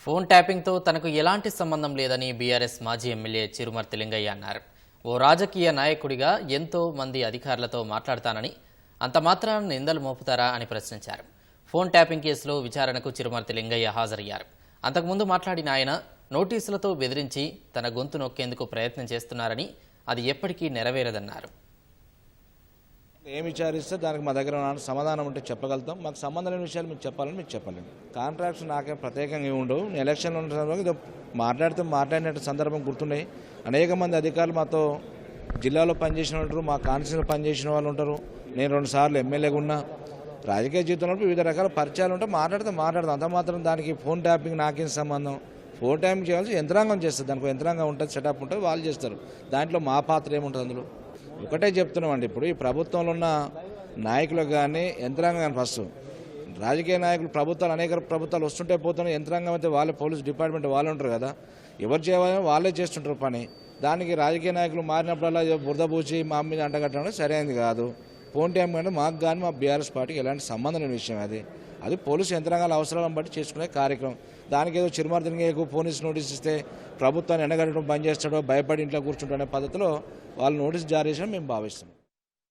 Phone ట్యాపింగ్తో తనకు ఎలాంటి సంబంధం లేదని బీఆర్ఎస్ మాజీ ఎమ్మెల్యే చిరుమర్తి లింగయ్య అన్నారు. ఓ రాజకీయ నాయకుడిగా ఎంతో మంది అధికారులతో మాట్లాడతానని అంత మాత్రాన నిందలు మోపుతారా అని ప్రశ్నించారు. ఫోన్ ట్యాపింగ్ కేసులో విచారణకు చిరుమర్తి లింగయ్య హాజరయ్యారు. అంతకుముందు మాట్లాడిన ఆయన నోటీసులతో బెదిరించి తన గొంతు నొక్కేందుకు ప్రయత్నం చేస్తున్నారని, అది ఎప్పటికీ నెరవేరదన్నారు. ఏమి విచారిస్తే దానికి మా దగ్గర సమాధానం ఉంటే చెప్పగలుగుతాం. మాకు సంబంధం లేని విషయాలు మీకు చెప్పాలని మీకు చెప్పలేము. కాంట్రాక్ట్స్ నాకేం ప్రత్యేకంగా ఉండవు. ఎలక్షన్లో ఉన్న సందర్భంగా మాట్లాడినట్టు సందర్భం గుర్తున్నాయి. అనేక మంది అధికారులు మాతో జిల్లాలో పనిచేసిన ఉంటారు, మా కాన్స్టిట్యూన్సీలో పనిచేసిన వాళ్ళు ఉంటారు. నేను 2 సార్లు ఎమ్మెల్యేగా ఉన్నా. రాజకీయ జీవితంలో వివిధ రకాల పరిచయాలు ఉంటే మాట్లాడతాం. అంత మాత్రం దానికి ఫోన్ ట్యాపింగ్ నాకేం సంబంధం? ఫోన్ ట్యాపింగ్ చేయాల్సి యంత్రాంగం చేస్తుంది. దానికి యంత్రాంగం ఉంటుంది, సెటప్ ఉంటుంది, వాళ్ళు చేస్తారు. దాంట్లో మా పాత్ర ఏముంటుంది? అందులో ఒకటే చెప్తున్నామండి, ఇప్పుడు ఈ ప్రభుత్వంలో ఉన్న నాయకులకు కానీ యంత్రాంగం కానీ ఫస్ట్ రాజకీయ నాయకులు అనేక ప్రభుత్వాలు వస్తుంటే పోతున్న యంత్రాంగం అయితే వాళ్ళే, పోలీస్ డిపార్ట్మెంట్ వాళ్ళు ఉంటారు కదా, ఎవరు చేయాలని వాళ్ళే చేస్తుంటారు పని. దానికి రాజకీయ నాయకులు మారినప్పుడల్లా బురద పూచి మా మీద అంటగట్టడం సరైనది కాదు. ఫోన్ ట్యాప్ అంటే మాకు కానీ మా బీఆర్ఎస్ పార్టీకి ఎలాంటి సంబంధం లేని విషయం. అది పోలీసు యంత్రాంగాల అవసరాలను బట్టి చేసుకునే కార్యక్రమం. దానికి ఏదో చిరుమర్తిని పోలీసు నోటీస్ ఇస్తే ప్రభుత్వాన్ని ఎండగట్టడం బంద్ చేస్తాడో, భయపడి ఇంట్లో కూర్చుంటాడనే పద్ధతిలో వాళ్ళు నోటీస్ జారీ చేసిన మేము భావిస్తున్నాం.